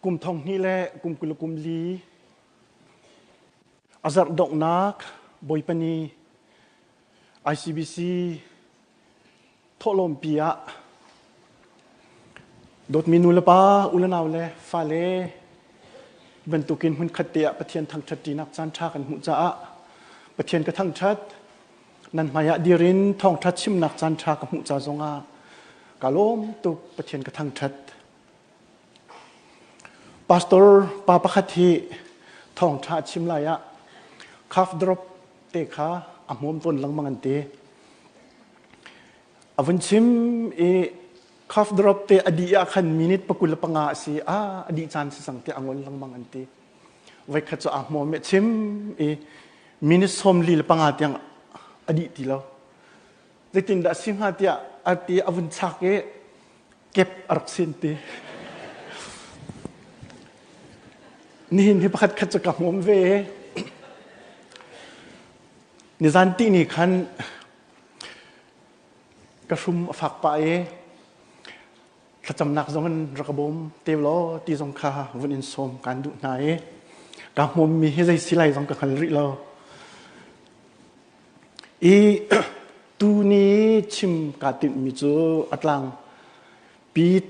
กลุ่มทองนี่แหละกลุ่มกุลกลุ่มลีอาศัยดอกนักบอยปนี ICBC ทอลมปียะดดมินุลปาอุลนาวเลฟาเลบรรทุกินหุ่นขัดเตียประเทียนทางชัดจีนักจันทากันหุจ้าประเทียนกระทั่งชัดนันมายะดีรินทองทัดชิมนักจันทากับหุจ้าจงอากาลมตุประเทียนกระทั่งชัดพาสตอร์ปาปะคัติทองทัดชิมลายะคาฟดรอปเตขาอามมต้นลังมังอันเตอวันชิมคาฟดรอปเตอดีอาคันมินิตปกุลปังอาสีอดีจันสิสังเตอังวลลังมังอันเตไว้ขัดจะอามมเมชิมมินิตสมลีลปังอาเตียงอดีตีเราจะตินดาสิงหาเตียอาตีอวันชักเก็บอักษินเตนี่นี่ประคัดขัดจะกับมมเวนิจันตินี่ขันกระชุมฝักไปขจำนักจงกันรักบ่มเตียวล้อตีจงคาวันอินสมการดุนายกางมุมมีให้ใจสิไลจงกันขันริเราตูนี้ชิมกาติมิจูอัตลังปีด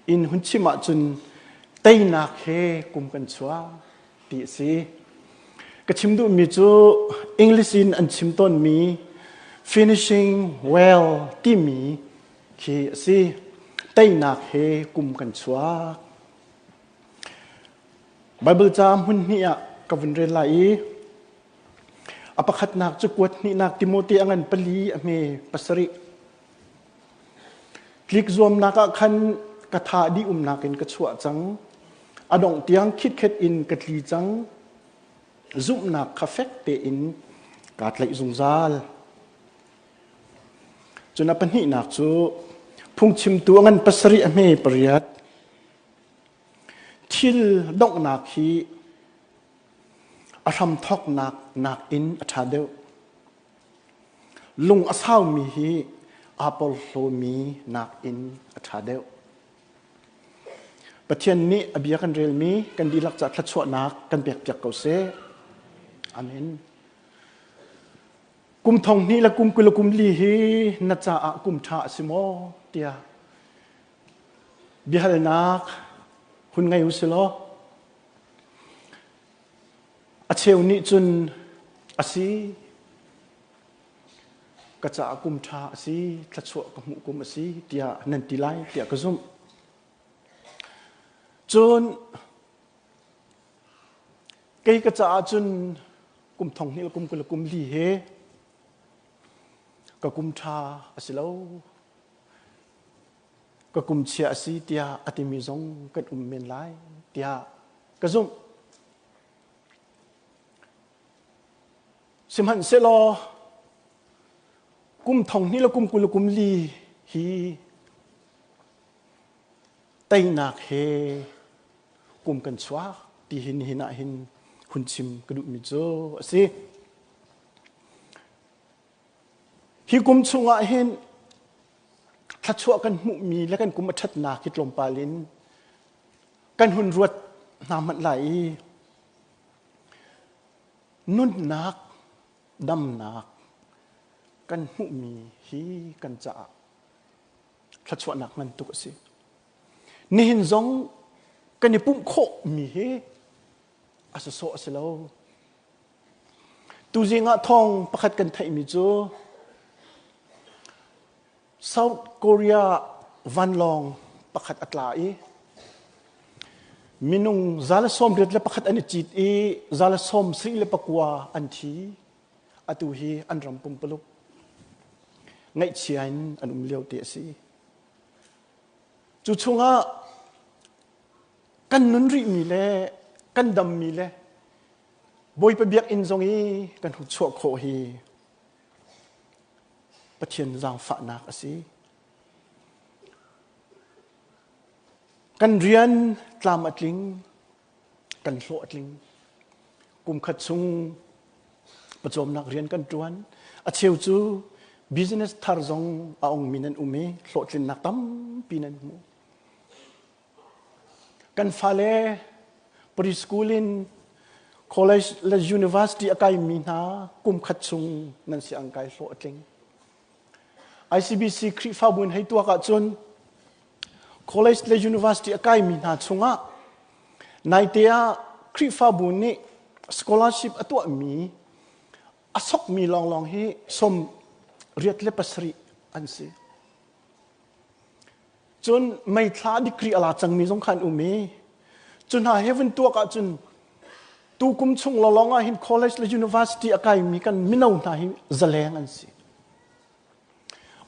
อินหุ่นชิมาจุนเตยนักเฮกุมกันชัวตีสีกชิมดูมิจูอังกฤษอินอันชิมต้นมี finishing well ที่มีคือสิเตยนักเฮกุมกันชัวไบเบิลจามหุ่นนี่อ่ะกับวันเรียนไหลอปขัดนักจุกวดนี่นักติโมธีอังันปลีอเมปัสริคลิกรวมนักขันกระทาดีนักอินกระชัวจังอดงเตียงคิดเข็ดอินกระลีจังซุปนักคาเฟกเตอินกาดไหลซุงซาลจนอปันหินักจูพุ่งชิมตัวงันปัสริอเมปริยัดทิลดงนักฮีอารมทอกนักอินอัฐาเดวลุงอาสาวมีฮีอาปอลโลมีนักอินอัฐาเดวประเทศนี้อภิยกันเรลมีกันดีลักจัดทัชวนักกันเปียกจากเกาเซอาเมนกุมทองนี้และกุมกุลกุมลีฮีนัจจากุมชาสิโมเตียบิฮัลนักหุ่นไงอุสโลอาเชวนี้จุนอาศีกระจากุมชาอาศีทัชวกมุกุมอาศีเตียนันติไลเตียกระซุมจนเกยกระจาจุนกุมทองนี้และกุมกุลกุมลีเฮก็กุมชาอาศิลาวก็กุมเชียอาศีเตียอติมิซงกัดเมนไลเตียกระซุมสิมันเซลอกุมทองนี้และกุมกุลกุมลีฮีเตยนักเฮกุมกันชัวตีหินหินาหินหุ่นชิมกระดูมิโจสิฮีกุมชุงอาหินทัดชัวกันมุมีและกันกุมอัดนาคิดลมปาลินกันหุ่นรวดน้ำมันไหลนุ่นนักดำนักกันมุมีฮีกันจะทัดชัวนักมันตุกสินี่หินซงกันนี่ปุ่มโคมีเฮอาศัยโซอาศัยเราตูจิงะทองประคัดกันไทยมิจูเซาท์เกาหลีวันลองประคัดอัตลาอีมินุงซาลซอมเรียดและประคัดอันจิตอีซาลซอมสิเลปกัวอันทีอตุฮีอันรำปุ่มปลุกไงเชียนอันเลียวเตสีจุดชงะกันนุนริมีเล่กันดำมีเล่บอยไปเบียกอินทรงอีกันหุดชั่วโคฮีปะเทียนจางฝานักสิกันเรียนตามอัดลิงกันโลอัดลิงกุมขัดซุงประจมนักเรียนกันจวนอาเชียวจู business ทาร์จงอาองมินันอุเมโลดลินนักตั้มปีนันมู กันฟาเลปริสกูลินcollege และ university อากายมีนากุมขัดซุงนั่นสิอังกายโลดลิง ICBC คริฟ้าบุญให้ตัวกัจน college และ university อากายมีนาซุงะในเตียคริฟ้าบุญนี่ scholarship อตัวมีอสกมีลองให้สมเรียดเลปสรีอันสิจนไม่ทลาดีกรีอะไรจังมีสงคันอุมีจนหาเฮวันตัวกัจนตูกุมชงลองหิน college และ university อากายมีกันมินาวนาหิจะแรงอันสิ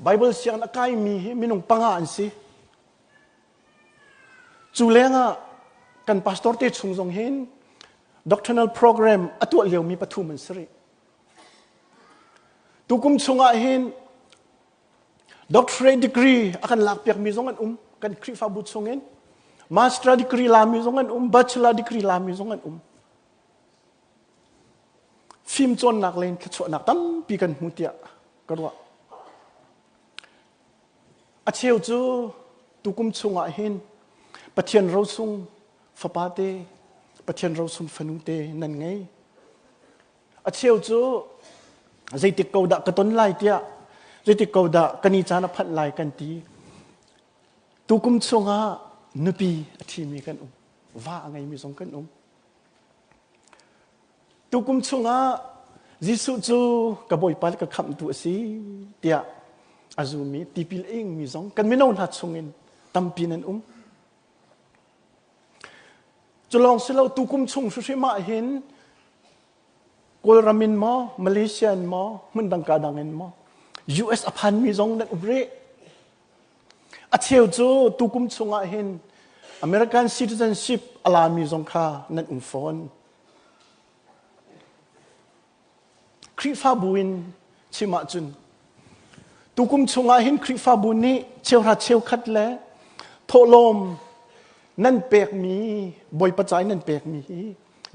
Bible เสียงอากายมีมินงปังอันสิจูแรงกัน pastor เตชงทรงหิน doctrinal program อตัวเลียวมีปฐุมันสิตูกุมชงหิน doctorate degree อากันหลักเปียกมีสงกันกันคริฟาบุตรทรงหิน master degree ลามีสงกันbachelor degree ลามีสงกันฟิล์มจนหนักเลยขชวหนักตั้มปีกันมุติยะก็ว่าอาเชียวจูตุกุมชงอาหินปะเทียนเราซุงฟปาเตปะเทียนเราซุงฟนุเตนั่นไงอาเชียวจูใจติดเกาดะกระต้นไล่เตียใจติดเกาดะกันนิจานพัดไล่กันตีตุกุมชงอานุปีอาทีมีกันว่าไงมีสงกันตุกุมชงอาจิสุจูกบอยปาลกคำตัวสิเตียอาจูมีตีพิลเองมีสองกันไม่นอนหัดชงเงินตั้มปีนันจะลองสิเราตุกุมชงสุดที่มาเห็นกัวรามินมามาเลเซียนมามันดังกาดังเงินมา US อพันมีสองนั่นอุบเรอาเชียวจูตุกุมชงอาเห็น American citizenship อลามีสองค่ะนั่นฟอนคริฟ้าบุญชิมาจุนตุกุมชงอาหินคริฟ้าบุญนี้เชียวรัดเชียวคัดแล้วโทลมนั่นเปกมีบอยปัจจัยนั่นเปกมี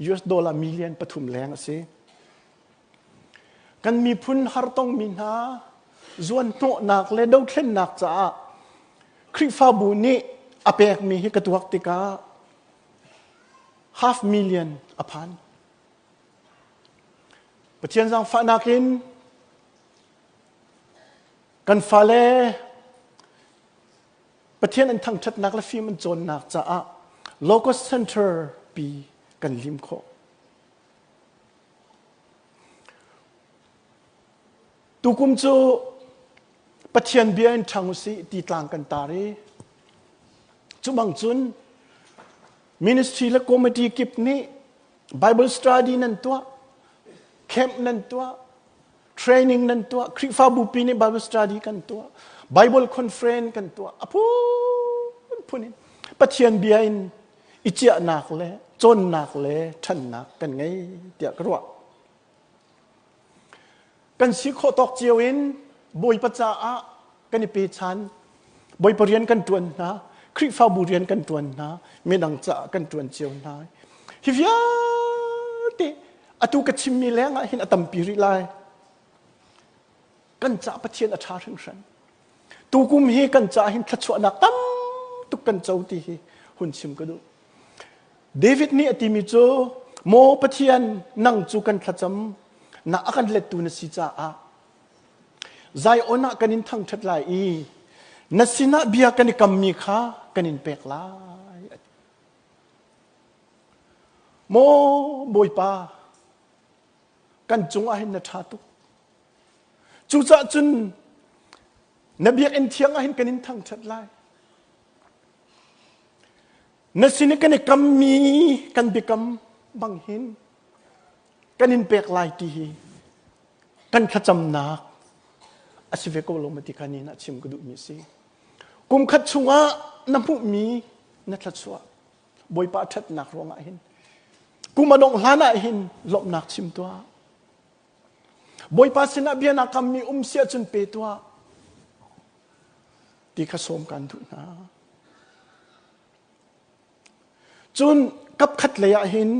US ดอลลาร์มิลเลียนปฐุมแรงสิกันมีพุนฮาร์ตงมินหาจวนโนหนักและดาวเล่นหนักจ้าคริฟ้าบุญนี้อเปกมีกระตัวติกา 500,000 อพันปะเทียนสังฟานักินกันฟาเลปะเทียนอันทั้งชัดนักและฟิมันจนนักจะโลโก้เซ็นเตอร์ปีกันลิมโคตุกุมจูปะเทียนเบียนทางอุสิตีตลางกันตารีจุบังจุนมินิสทรีและคอมมิตี้กิบนี้ Bible Study นั่นตัวแคมป์นั่นตัวเทรนนิ่งนั่นตัวคริฟ้าบุปีนี่ Bible Study กันตัว Bible Conference กันตัวพูดนี่ปะเทียนเบียนอิจฉาหนักเลยจนหนักเลยท่านหนักกันไงเดี๋ยวก็รู้กันสิโคตอกเจียวอินบอยปัจจากันในปีชันบอยปรริญญากันตัวนนะคริฟ้าบุเรียนกันตัวนนะไม่ดังจะกันตัวนเจียวนะฮิฟยาติอตุกชิมมีแรงหินอตัมปิริไลกันจะปะเทียนอาชาถึงฉันตูกุมฮีกันจะหินทัชวนักตั้มตุกันเจ้าตีหุ่นชิมก็ดูเดวิดนี่อติมิโจโมปะเทียนนั่งจูกันทัจำนักกันเล็ดตูนสิจ้าใจโอนักกันนินทั้งทัดไลนัสินะเบียกันนิกัมมีข้ากันนินเปกลายโมบอยปากันจงอาหินนัทตุจูจ่าจุนนบีเอ็นเทียงอาหินกันนินทั้งชัดไลนัสินะกันนิกัมมีกันบิกัมบังหินกันนินเปกลายตีกันขจำนักอาชีพก็ลงมาที่การนี้นะชิมก็ดูมีสิกุมขัดชัวน้ำผู้มีนัทชัวบอยปาทัดนักรองอาหินกุมมาดงลานาหินหลบนักชิมตัวบอยปาสนาเบียนักมีเสียจนเปตัวที่ขสมกันทุนะจนกับขัดเลยหิน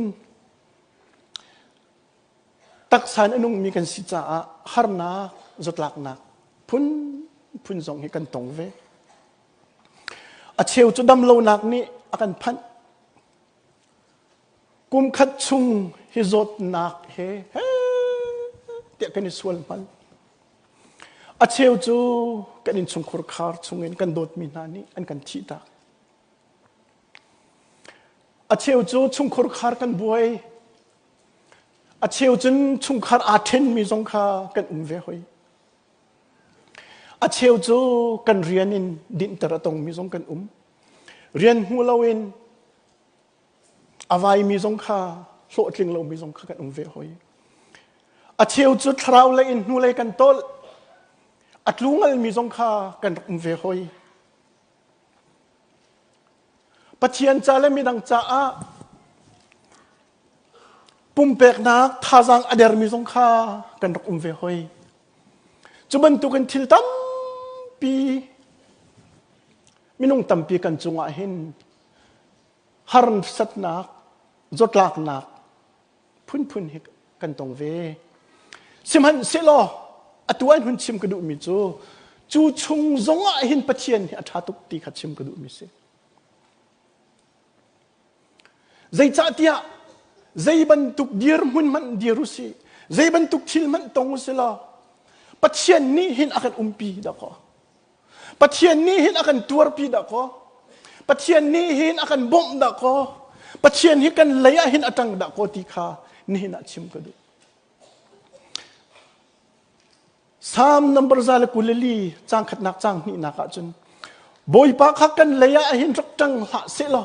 ตักสารอนุมีกันสิจ้าฮาร์นักจดหลักนักพุนส่งให้กันตรงเวอาเชียวจุดดำโลนักนี้อากันพัน กุมขัดชุงฮิจดนักเฮเดี๋ยวกันในส่วนมันอาเชียวจูกันอินชุงคุรคาร์ชุงเงินกันโดดมีนานี่อันกันทีตาอาเชียวจูชุงคุรคาร์กันบวยอาเชียวจุนชุงคาร์อาเทนมีสงคากันเวหอยอาเชียวจูกันเรียนอินดินตระตงมีสงกันเรียนหัวเราเองอวัยมีสงคาโลดลิงเรามีสงคากันเวหอยอาเชียวจูทราวเลยอินหัวเลยกันโตอัดลุงมีสงคากันเวหอยปัจเจียนจ่าเลยมีดังจ่าปุ่มเปกนักท่าจังอเดอร์มีสงคากันเวหอยจุบันตุกันทิลตัมปีมินุ่งตัมปีกันจงอาหินฮาร์นสัตนักจดลักนักพุ่นกันตรงเวสิมันเสลออัตวันหุ่นชิมกระดูมิจูชงจงอาหินปัจเจียนอัฐาตุกตีขัดชิมกระดูมิเสใจจ่าเตียใจบรรทุกเดียร์หุ่นมันเดียรุสีใจบรรทุกทิลมันตรงเสลอปัจเจียนนี้เห็นอาการปีดะก็ปัจเจียนนี้เห็นอาการตัวปีดะก็ปัจเจียนนี้เห็นอาการบ่มดะก็ปัจเจียนเห็นกันเลยเห็นอาตังดะก็ตีขานี่เห็นอาชิมกระดูสามนับซาลกุลลีจางขัดนักจางนี่นักจนบอยปากขักกันเลยเห็นรักจังหะเสลอ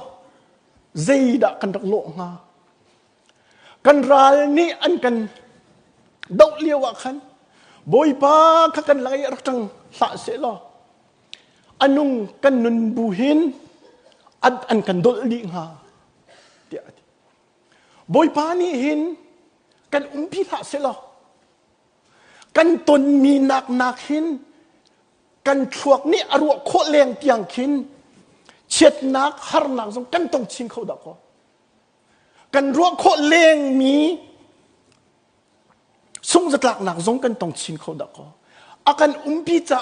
ใจดะกันรักโลงากันรายนี้อันกันดอกเลี้ยวขันบอยปาขักันไล่รักจังสะเสลออันนุ่งกันนุนบุหินอันกันดอลิงฮาเดียดบอยปานี่หินกันพิละเสลอกันตนมีนักหินกันชวกนี่อรวโคเลงเตียงหินเช็ดนักฮาร์นักสงกันต้องชิงเขาดะก็กันรัวโคเลงมีสงจะหลักหนักสงกันต้องชิงเขาดะก็อาการปีจ่า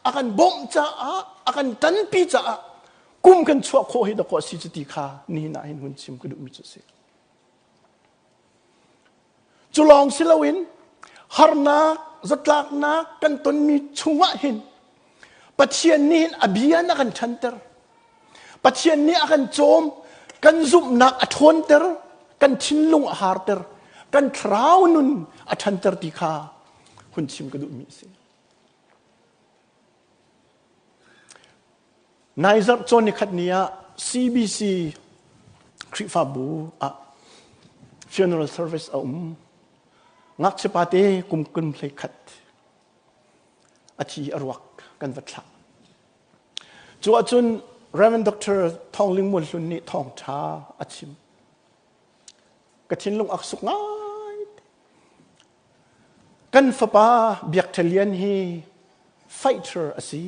อาการบ่มจ่าอาการตันปีจ่ากุมกันชัวโคให้ดะก็สิจติขานี่น่าเห็นหุ่นชิมกระดูมิจุเสจุลองศิลวินฮาร์นักจัดหลักนักกันตนมีชัวเห็นปัจเจียนนี้อภิญากันชันเตอร์ปัจเจียนนี้อาการโจมกันซุบนักอัทวนเตอร์กันชินลุงฮาร์เตอร์กันทราวนุนอัชันเตอร์ติคาหุ่นชิมกระดูมิเสนายจับโจนิขัดเนีย CBC คริฟาบูfuneral service งักเชปาเตกุมกุนเพลขัดอาชีอรวักกันวัดละจัวจุน Reverend Dr. ทองลิงมวลลุนนี่ทองท้าอาชิมกระชินลงอักสุกง่ายกันฟ้าป้าเบียกเทเลียนฮี fighter อาศี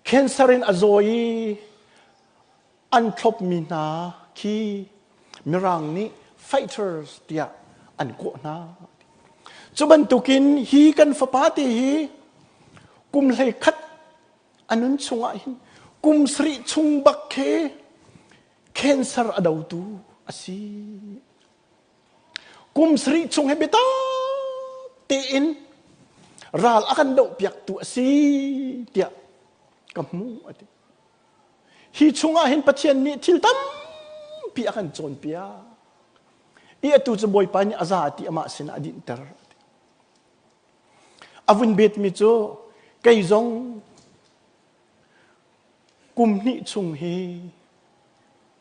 เคนซารินอโซยอันทบมีนาคีมิรังนี้ fighters เดียอันโกนาจุบันตุกินฮีกันฟ้าป้าตีฮีกุมเลยคัดอันนั้นชงไอ้กุมสริชงบักเคเคนซาร์อดาวตูอาศีกุมสริชงให้เบต้าตีอินรัลอากันดอกเปียกตัวอาศีเดียกับมูอดีฮีชงไอ้ปัจเจียนนี้ทิลตัมปีอากันโจนปีอาอีอตูจะบอยปานี่อาซาติอามาสินอดินเตอร์อาวินเบตมิโจไกจงกุมนี่ชงเฮ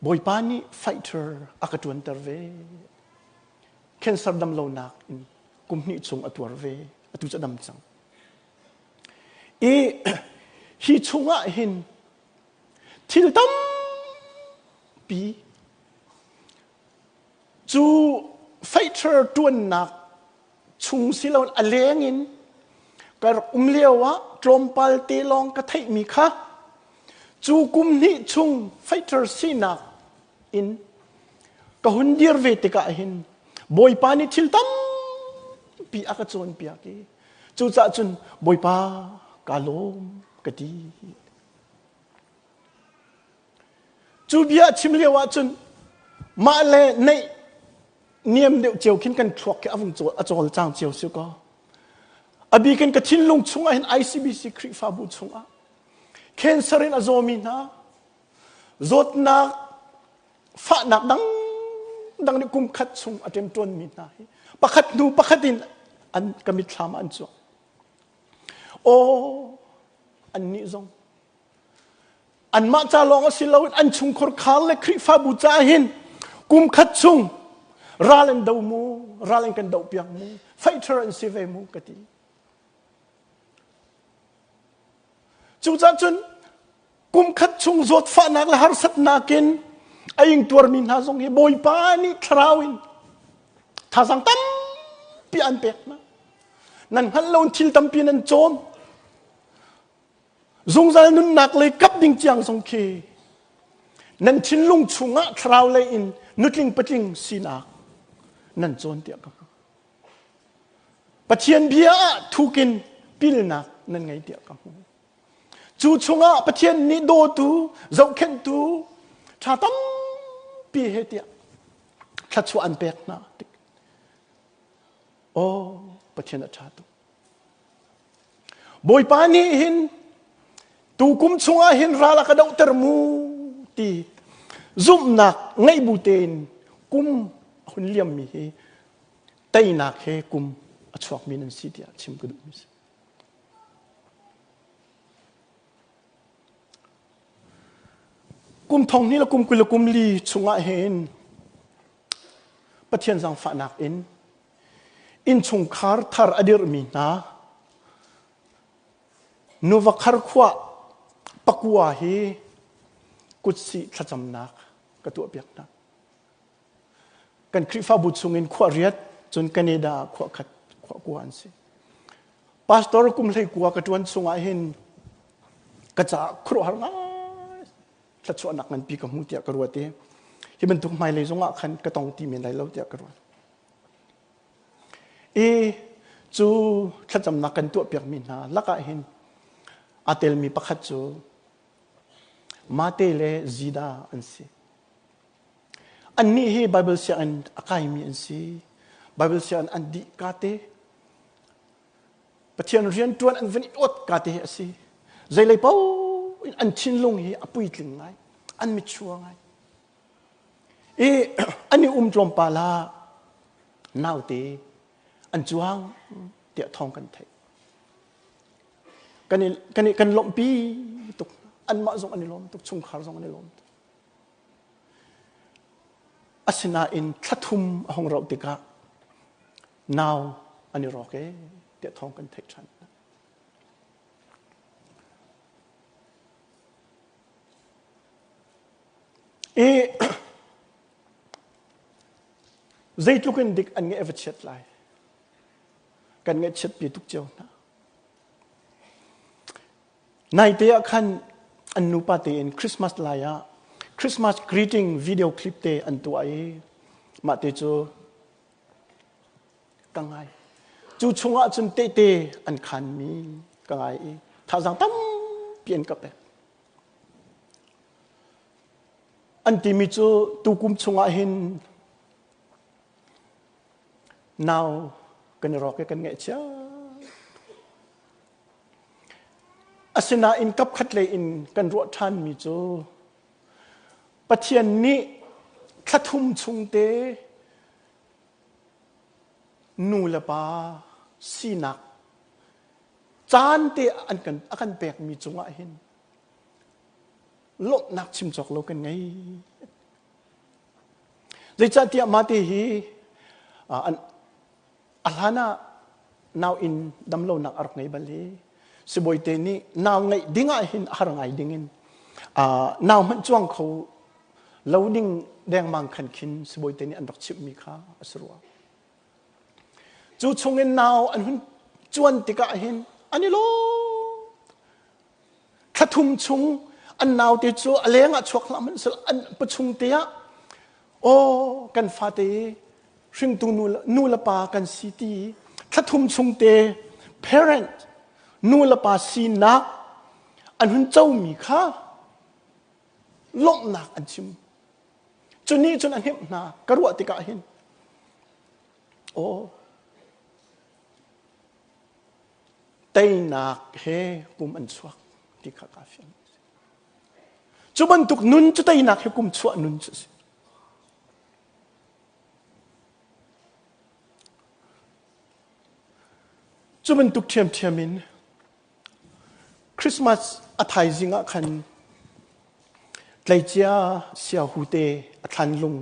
บอยปานี่ไฟเตอร์อากาศวันเตอร์เวเคนสับดำโลนักกุมนี่ชงอตัวเวอตุจะดำจังฮีชงอ่ะเห็นทิลตัมปีจูไฟเตอร์ตัวนักชงสิลอนอเลงินกระเลี้ยววะตรมปัลตีลองกระไทมีค่ะจูกุมนี่ชงไฟเตอร์สินักอินก็หุ่นเดียร์เวติกาเห็นบอยปานี่ทิลตัมปีอากาศวนปีอากีจูจ่าจุนบอยปากาลมกะดีจูเบียชิมเลียวจุน มาเลยในเนียมเดียวเจียวขึ้นกันคลอกแค่อวงโจอจอลจางเจียวเสียก็อบีกันกระทิ้นลงชงอ่ะเห็น ICBC คริฟาบุชงอ่ะเคนสรินอโซมินะจดนักฟ้านักดังนี่กุมขัดชงอเต็มต้นมีนะปะขัดดูปะขัดดินอันกมิตรามอันจ่อโออันนี้จงอันมาจาลองสิลาวิอันชงขรขานและคริฟาบุจาหินกุมขัดชงราเลนดาวมูราเลนกันดาวเปียงมูไฟเทอร์อันซีเวมูกติจูจ้าจนกุมขัดชงจดฟ้านักและหาสัตนักินไอ้ยิงตัวมินหาจงเฮบอยปานิทราวินท่าสังตั้มปีอันเป็กนะนั่นฮัลโหลทิลตั้มปีนันโจมจงใจนุนนักเลยกับดิ่งจียงสงเคนั่นชินลุงชุงะทราวเลยอินนุติงปะจิงสีนักนั่นโจนเดียกันปะเทียนเบียทุกินปิลนักนั่นไงเดียกันจูชุงะปะเทียนนิโดตูเจ้าเข็นตูชาตั้มปีเฮเดียขัดชวนเป็กนะโอ้ปะเทียนชาตุบอยปานีหินตูกุมชงหินราลกระดาตรมูตีซุ่มนักไงบูเตนกุมคนเลี้ยมมีไตนักเฮกุมอชวกมีนันสิเดียชิมกระดูมิสกุมทองนี้ละกุมกุลกุมลีชงเห็นปะเทียนสังฝานักอินชงคาร์ทาร์อดีรมีนะนูวักคาร์ขวาปักวาฮีกุศิขจำนักกระตัวเปียกนักกันคริฟาบุตรสุงินขวาเรียดจนกันเนดาขวาขัดขวากวนสิพาสตอร์กุมเลยกวากระตวนสงอาเห็นกระจาครัวหางขดชวนนักมันปีกับมุติยากระวดเตที่มันถูกไม่เลยสงอาขันกระตองตีเมียนไรแล้วเตียกระวดจูขจำนักกันตัวเปียกมินาลักเห็นอาเตลมีประคัตจูมาเตเลจีดาอันซีอันนี้ให้ไบเบิลเสียอันอากาศมีอันซีไบเบิลเสียอันดีกาเตปะเทียนเรียนตัวอันวันอดกาเตอันซีใจเลยเป้าอันชินลงเฮอปุยถึงไงอันมิชัวไงอันนี้ลมปาลาหนาวเตอันจวงเตี่ยทองกันไทยกันลมปีตุกอันมาส่งอันนี้ลมตุกชุงขารส่งอันนี้ลมอาศนาอินทัทุมห้องเราติกะนาวอันนี้รอเกเตี่ยทองกันไทยฉันใจทุกันดิกอันเงี้ยเอฟเช็ดไลกันเงี้ยเช็ดปีทุกเจ้านะในเดียขันอันนูปาเตนคริสต์มาสไลน์คริสต์มาสกรีตติ้งวิดีโอคลิปเตอันตัวมาเตจูกังไงจูชงอาจนเตอันขันมีกังไงถ้าสังตั้มเปลี่ยนกับอันที่มีจูตุกุมชงอาเห็นนาวกันรอกันเงี้ยเจ้าอาศนาอินกับขัดเลยอินกันรัวท่านมีจูปะเทียนนี้ขัดทุ่มชงเตนูละปาสีนักจานเตอันกันอากันแปลกมีจงอาเห็นลดนักชิมจอกโลกันไงใจจัดเตียมาเตฮีอันอัลฮานานาวอินดำโลนักอรไงบัลลีสบอยเตนี่นาวไงดิ้งไอหินหารงไงดิ้งินนาวมันจ้วงเขาเราดิ้งแดงมังขันขินสบอยเตนี่อันดักชิบมีค่าอสรัวจูชงเงินนาวอันหุ่นจวนติกะหินอันนี้โลขัดทุ่มชงอันนาวเตจูอะไรงะชวกละมันสอันประชุมเตียโอ้กันฟาเตชิงตูนูละปากันซีตีขัดทุ่มชงเต parent นูละปาซีนักอันหุ่นเจ้ามีค่าลบหนักอันชิม จุนนี้จุนอันเห็นนากระรัวติกาเห็นโอ้เตนักเฮกุมอันสวกที่ข้ากาฟินจุบันตุกนุนจุเตนักเฮกุมสวกนุนจุสิจุบันตุกเทียมมินคริสต์มาสอัฐายจิงะคันไกลเจียเสียหูเตอัฐานลุง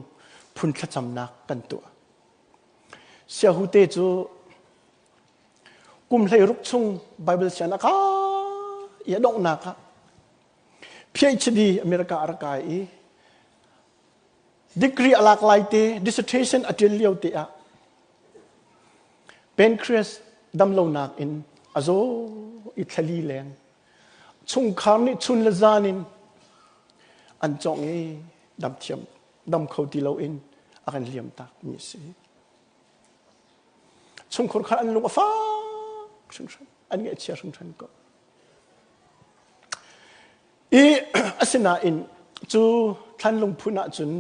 พุนขจำนักกันตัวเสียหูเตจูกุมเลยรุกชุงไบเบิลเสียนะคะอย่าดงนักPhD อเมริกาอารกายดีกรีอลากไลเต dissertation อัจฉริยะเตะเป็นคริสดำลงนักอินอาโซอิตาลีแรงชงคารนิชุนละจานินอันจงดำเทียมดำเขาตีเราอินอาการเลียมตากมีสิชงคนคารอันลงฟ้าชงชันอันนี้เชียร์ชงชันก็อาศินาอินจูท่านลงพุนะจุน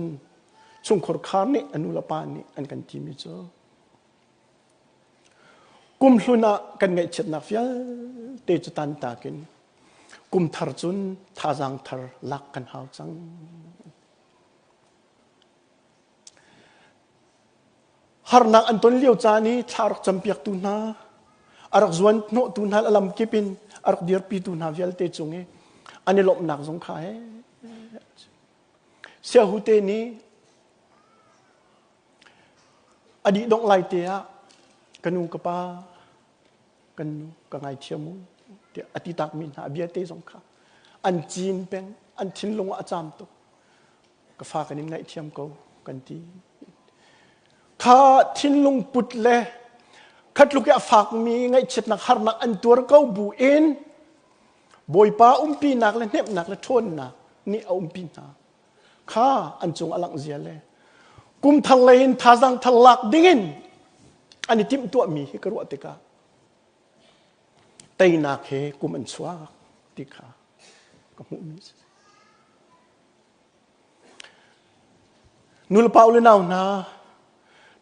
ชงคนคารนี่อนุลปานี่อันกันทีมิจูกุมลุนะกันไงเชิดนักฟิลเตจุตันตากินกุมทาร์จุนท่าจังทาร์ลักกันหาวจังฮาร์นักอันต้นเลี้ยวจานี้ทารักจำเปียกตุนาอารักจวนโนตุนาลำกิปินอารักเดียร์ปีตุนาฟิลเตจุงอันนี้หลบหนักสงขายเสียหูเตนี้อดีตดงไลเตียกันนูกป้ากันนูกังไงเทียมุเดี๋ยวอธิตักมินหาเบียเตสงขาอันจีนเป็นอันทิ้งลงอาจารย์ตัวก็ฟ้ากันยังไงเทียมเขากันทีข้าทิ้งลงปุดเลยขัดลูกยาฝากมีไงเช็ดนักหานักอันตัวเขาบูเอ็นบอยป้าปีนักและเน็บนักและทนนักนี่เอาปีนักข้าอันจงอลังเสียเลยกุมทะเลนท่าจังทะลักดิ่งอันนี้ทิมตัวมีกระวติกาเตยนักเฮกุมอันสวาติกาก็มุมิสนุลเปาเลนเอานา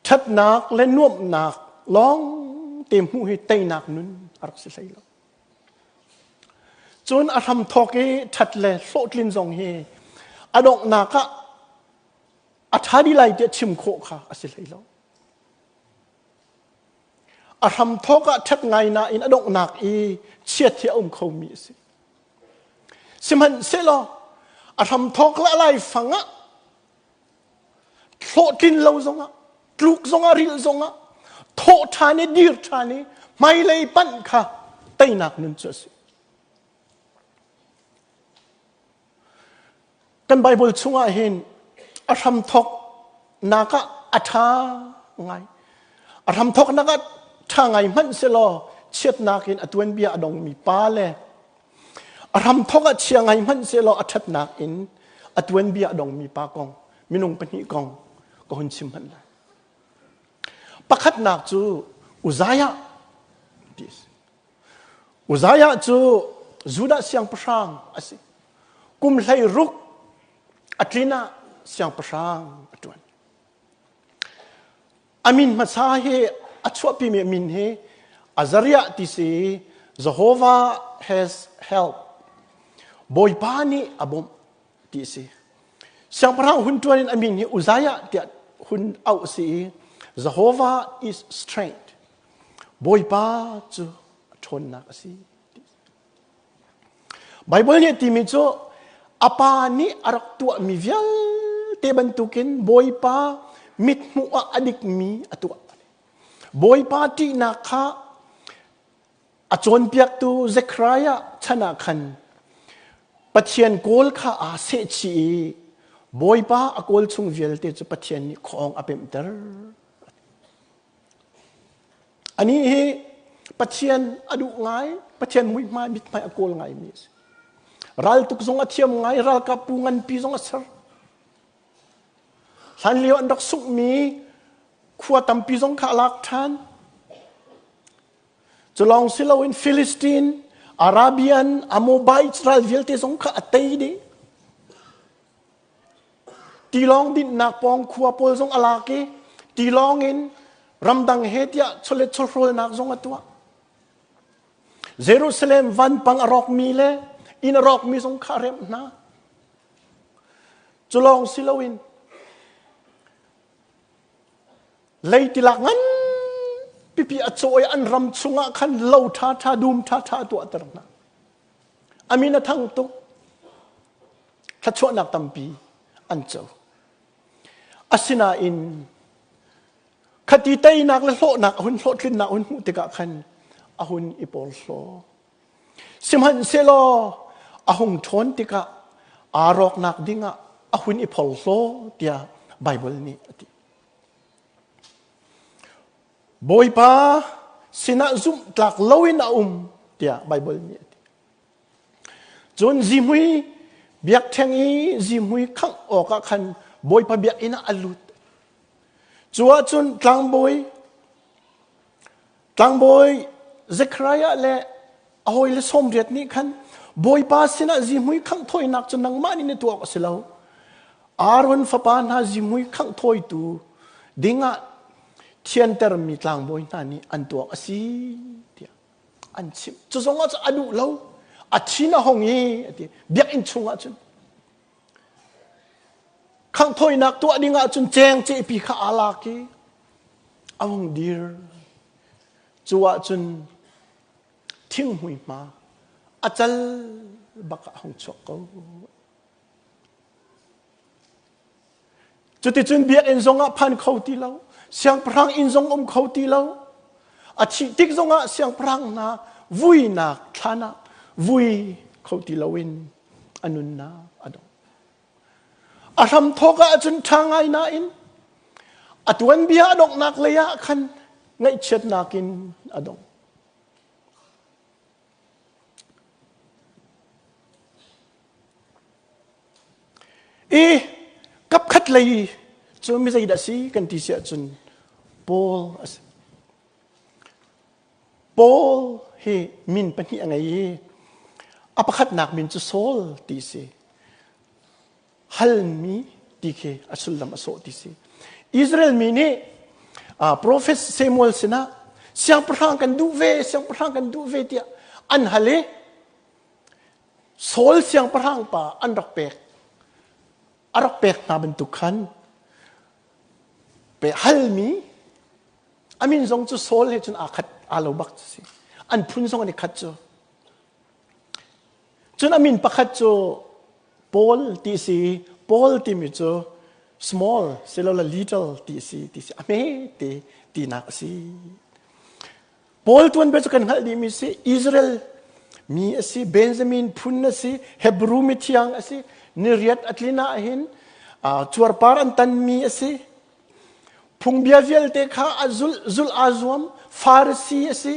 ชัดนักและนุ่มนักร้องเต็มหูให้เตยนักนุนอารักษาเลยจนอาทำทอกชัดเลยโสดลินซองเฮอดอกนักะอาทาดีไลเดียชิมโคค่ะอาศัยเลยอาทำทอกะชัดไงนะอินอดอกนักเชียดที่อุ้มเขามีสิสิมันเสลออาทำทอกละอะไรฟังอะโสดลินเราซงอะกลุกซงอะริลซงอะโททานีดีร์ทานีไม่เลยปั้นค่ะเตยนักนึงจะสิกันไบเบิลช่วงเห็นอาทำทอกนักอาทาไงอาทำทอกนักทางไงมันเสลอเชียดนักอินอตวนเบียดงมีป้าเลยอาทำทอกเชียงไงมันเสลออัดนักอินอตวนเบียดงมีป้ากองมินงปนิกองก็หุ่นชิมมันเลยปักขัดนักจูอุซายะอุซายะจูจูดาเสียงประชังสิกุมเลยรุกอัตรินาเสียงประชังอัตวันอามินมาซาเฮอัชวปีเมมินเฮอาซาริยะติสี Jehovah has help บอยปานีอับมติสีเสียงประชังหุ่นตัวนี้อามินเฮอุซายะเดียหุ่นเอาสี Jehovah is strength บอยปาจูชนนักสีไบเบิลเนี่ยที่มีจูapa ni arak tua mi vial te bantukin boy pa mit mu adik mi atua boy pa ti nakha achon piak tu Zechariah chana khan pathian kol kha a se chi boy pa akol chung vial te chu pathian ni khong apem ter ani he pathian adu ngai pathian mui mai mit mai akol ngai mi ral tuk zong atiam ngai ral kapungan pi zong asar han leo andak suk mi khua tam pi zong kha lak than cholong silo in Philistine Arabian Amobite ral velte zong kha atei de ตีลองดินนักปองขัวปอลซงอลากีตีลองอินรำดังเฮติยาชเลชโรลนักซงตัวเยรูซาเล็มวันปังอรอกมีเลอินอรอกมีซงคาเรมนะจุลองสิลวินเลยติลักงั้นปีอัจอยอันรำสุงะขันเล่าท่าดูมท่าตัวตระนะอามินาทั้งตุทัชวนักตัมปีอันเจ้าอาศินาอินคดีเตยนักและโลนักหุ่นโลขึ้นนักหุ่นมุติกะขันอาหุ่นอิปอลโซสิมันเซโลอาหุ่นทนติกะอารอกนักดิ้งะอาหุ่นอิปอลโซเดียไบเบิลนี้บอยป้าสินะซุ่มตลักลวินเดียไบเบิลนี้จนจิมุยเบียกแทงอีจิมุยขังออกขันบอยป้าเบียกอินะอลุดจัวจนกลางบอยเซครายะและเอาไว้สมเด็จนี้ขันบอยป้าสินะจิมุยขังถอยนักจนนังมานี่ในตัวก็เสียแล้วอารวันฟ้าปานาจิมุยขังถอยตูดิ้งะเทียนเตอร์มีกลางบอยนั่นนี่อันตัวก็สิเดียอันชิมจะส่งว่าจะอดุแล้วอาชีน่ะห้องนี้เดียเบียกอินชุงอ่ะจนขังถอยนักตัวดิ้งะจนแจงเจปีข้าอาลากีเอาหงดีร์จัวจนทิ้งหุยมาอาจารย์บักหงชกเขาจุดที่จนเบียกอินทรงอ่ะพันเขาตีแล้วเสียงพรังอินทรงเขาตีแล้วอาชีติกทรงอ่ะเสียงพรังนะวุยนักฐานะวุยเขาตีแล้ววินอนุนนะอดงอารมณ์ทอกะจนทางไงนะอินอตวันเบียดอกนักเลยะขันไงเช็ดนักินอดงกับขัดเลยจนไม่ใช่ดัชนีกันที่เสียจนปอลเฮมินเป็นที่ยังไงอัปขัดนักมินจะโซลที่เสียฮัลมีที่เคอัศลามโซที่เสียอิสราเอลมีนี่โปรเฟสเซมูเอลสินะเสียงพลังกันดูเวที่อันฮัลเลโซลเสียงพลังป่าอันรักเป็กนาเป็นตุขันเปฮัลมีอามินทรงจะโซลให้จนอาคัดอาลบักสิอันพุ่นทรงอันนี้คัดจนอามินปักคัดปอลที่สีปอลที่มีsmall เสร็จแล้วละ little ที่สีอเมที่นักสิปอลตัวนั้นเป็นกันฮัลดีมีสิอิสราเอลมีสิเบนจามินพุ่นสิเฮบรูมีที่ยังสินิริยัตอัตลินาเห็นจวรปารันตันมีสิพุงเบียเวลเตค่าซุลอาซวมฟาร์ซีสิ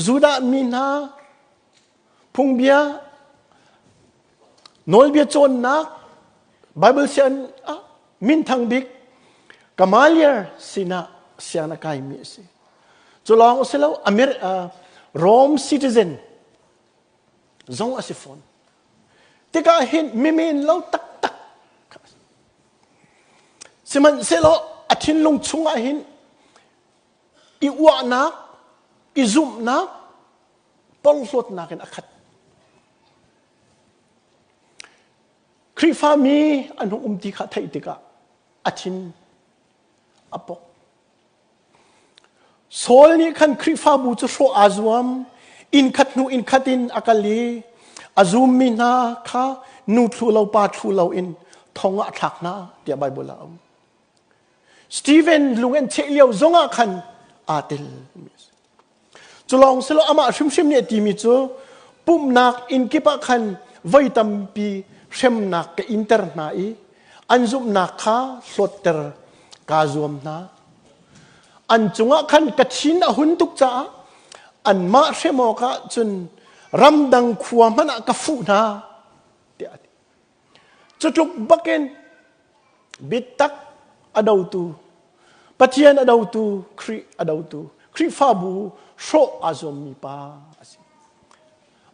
จูดามีนาพุงเบียโนลเบียโจนนักไบเบิลเซียนมินทังบิกกามาเลียสินะเสียนักไก่มีสิจุลองอุสเลวโรมซิติเซนจงอาศิฟอนที่ก็เห็นไม่มีเราตักสมันเสลอาทินลงชุงอาหินอีอวานักอีซุมนักปลสดนักอันขัดคริฟามีอันหงติกาไทยติกาอาทินอปกโซลนี้ขันคริฟาบูจะโชอาซวมอินขัดนูอินขัดินอากาลีอาซุมมีนาค่ะนูทูเราปาทูเราอินทองอัฐักนะเดี๋ยวไบเบิลเราสตีเวนลุงเอ็นเชลียวจงอาคันอาเตลจุลองสโลอามาชิมเนี่ยทีมีจูปุ่มนักอินกิปะคันไวตัมปีเชมนักกับอินเตอร์นาอีอันซุมนักข้าสดเตอร์กาซวมนะอันจงอาคันกัดชินอหุนตุกจ้าอันมาเชมอกะจนรำดังขวามันกฟูนะเดี๋ยวจุดลุกบักเกนบิดตักอดาวตูปัจเจียนอดาวตูครีฟาบูโชอาซอมมีปา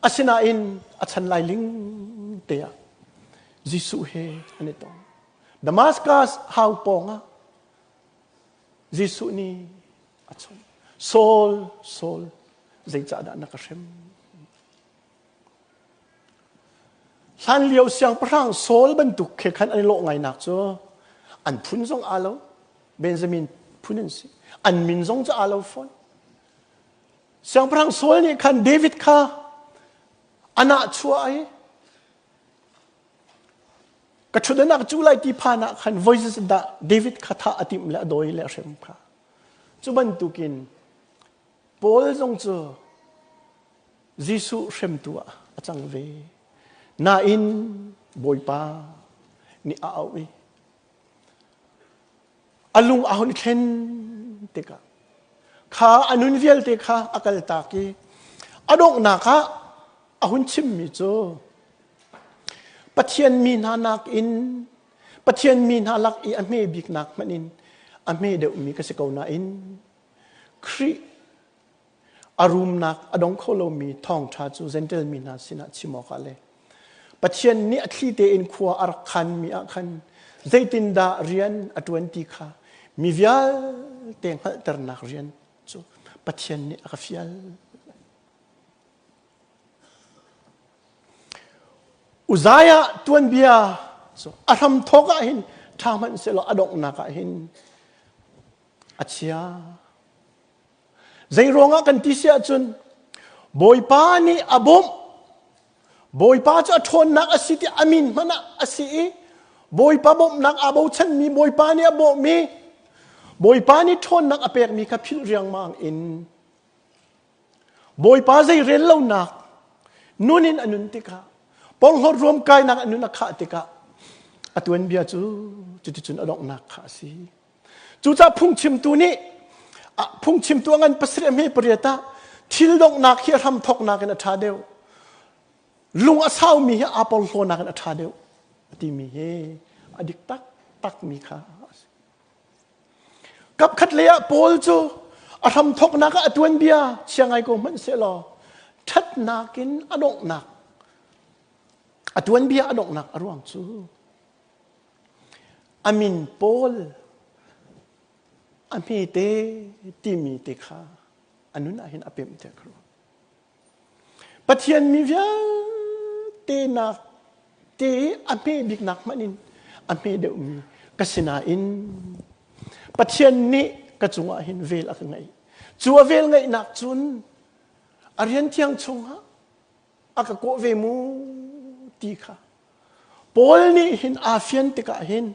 อาศินาอินอาชันไลลิงเตียจิสุเฮอันนี้ต้อง Damascus hau ponga Jisu ni achon Saul zai cha da nakashem san liu siang prang Saul ban tu khe khan ani lo ngai nak cho an phun zong alo Benjamin phunin si an min zong cha alo phon siang prang Saul ni khan David kha ana chua ai ka chudana ka chulai ti phana khan voices da David kha tha atim la doi le shem kha chuban tukin Paul zong chu Jisu shem tua achang ve na in boipa ni awi alung ahon khen teka kha anun vial te kha akal ta ki adok na kha ahun chim mi cho pathian mi na nak in pathian mi na lak I ame bik nak manin ame de mi ka se ko na in khri arum nak adong kholo mi Thawngtha chu gentle mi na sina chimo kha le pathian ni athli te in khuwa ar khan mi a khan zaitin da rian a20 kha mi vial te ngal ter nak rian chu pathian ni a fial Uzaya tuan bia so aram thoka hin thaman selo adok naka hin achia zai ronga kan tisia chun boipa ni abom boipa cha thon nak asiti amin mana asi boipa bom nak abo chan mi boipa ni abo mi boipa ni thon nak apek mi ka phil riang mang in boipa zai rel lo nak nunin anun tika pong hot rom kai nak anun kha tika atuen bia chu chun adok nak kha si chu cha phung chim tu ni phung chim tu ngan pasre me priata thil dok nak hi ram thok nak na tha deu lung asau mi hi apol ho nak na tha deu ti mi he adik tak mi kha kap khat leya pol chu aram thok nak atuen bia chiangai ko man se lo that nakin adok nak atuen bia adok nak arwang chu amin pol ami te timi te kha anun ahin apem te kro pathian mi via te nak te ame big nak manin ame de mi kasina in pathian ni ka chunga hin vel ak ngai chuwa vel ngai nak chun arian thiang chunga aka ko ve mu ti kha pol ni hin afian te ka hin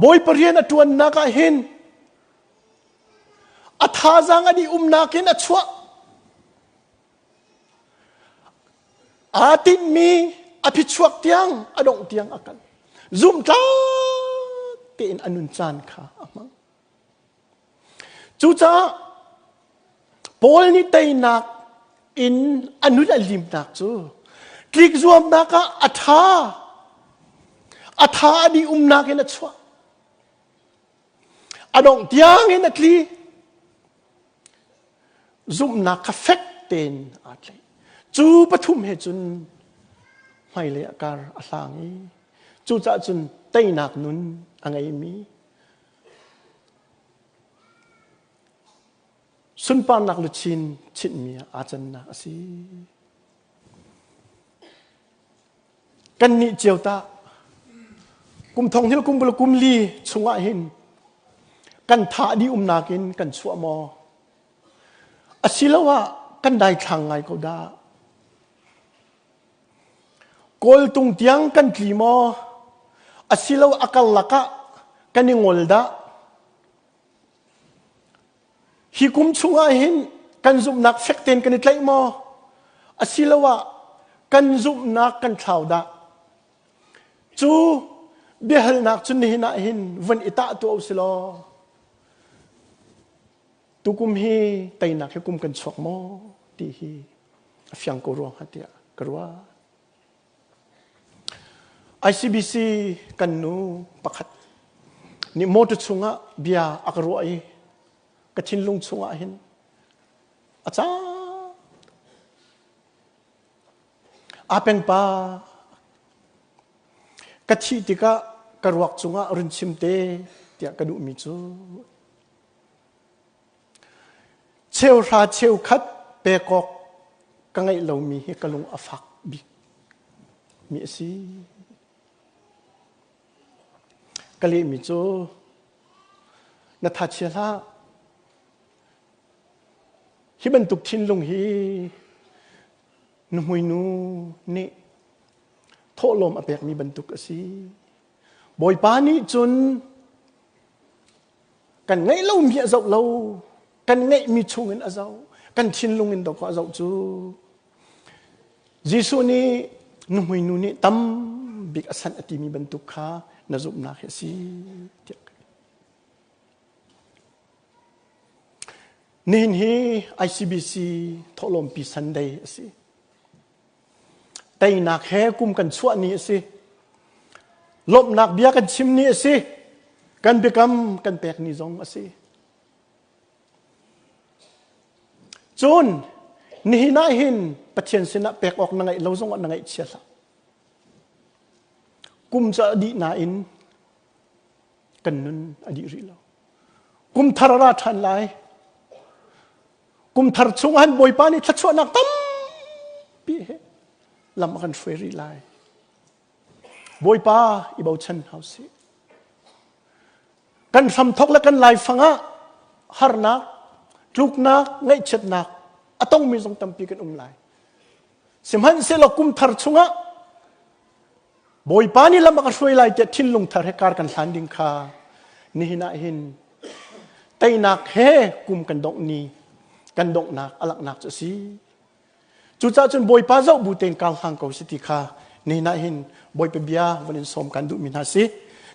boy parian atuan naka hin athazang adi nakin achwa atin mi apichuak tiang adong tiang akan zoom ta tin anun chan kha amang chu cha pol ni Teinak in anun alim nak chu klik zoom naka atha adi nakin achwa adong tiang in atli zoom na ka fek ten atlai chu pathum he chun mai le akar asangi chu cha chun Teinak nun angai mi sun pan nak lu chinmi achan na asi kan ni cheuta kum thong hil kum bul kum li chunga hin kan tha di nakin kan chua mo asilawa kan dai thang ngai ko da kol tung tiang kan tli mo asilaw akal laka kan ingol da hikum chunga hin kan zum nak fekten kan itlai mo asilawa kan zum nak kan thau da chu behal nak chun ni na hin van ita tu silo tukum hi Teinak hi kum kan chok mo ti hi afyang ko ro hatia karwa ICBC kan nu pakhat ni motu chunga bia akaro ai kachin lung chunga hin acha apeng pa กะทิติกะกระรวกจุงะรุนชิมเตเตียกระดูมิจูเชลราเชลคัดเปกอกกังไงเรามีให้กะลุงอฟักบิมีสิกะเลมิจูนัทเชลาฮิบันตุกทินลงฮีนุมวยนูนี่โทลมอเปกมีบรรทุกสิบอยปานี้จนกันไงเล่ามีอาเจ้าเรากันไงมีชงเงินอาเจ้ากันทินลงเงินดอกอาเจ้าจูยิสุนี่นุมวยนูนี่ตั้มบิกอสันอติมีบรรทุกขานาจุบนาเฮสินี่นี่ ICBC ทลมปีสันเดย์สิแต่นักแห่กุมกันชั่วนี้สิลบนักเบียกันชิมนี้สิกันเบกำกันแปกนิจงสิจนนี่น่าเห็นปัจเจนสินะแปกออกนังไงเราจงนังไงเชียร์กุมจะอดีนาอินกันนุนอดีริเรากุมทาราทันไลกุมทาร์ชงหันบอยปานี่ทัชวนักตั้มปีเหลำกันเฟรีไลบอยปาอีบ่าวชันเฮาสิกันสำทกและกันไลฟังะฮาร์นักลูกนักไงเช็ดนักอะต้องมีทรงตั้มปีกันไลสมัยเสลกุมทาร์ชงะบอยปานี่ลำกันเฟรีไลจะทิ้งลงทาร์เฮการกันสันดิงคานี่น่าเห็นไตนักเฮกุมกันดอกนี้กันดอกนักอลักนักจะสิจุดจ้าจนบอยป้าเจ้าบูเตนกลางทางเก่าสิติค่ะนี่น่าเห็นบอยเปบียวันนี้สมกันดูมินาสิ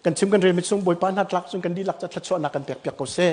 กันชิมกันเรียนไม่ส่งบอยป้านัดลักจนกันดีลักจะทัดชวนักกันเปียกเปียกเก่าเซ่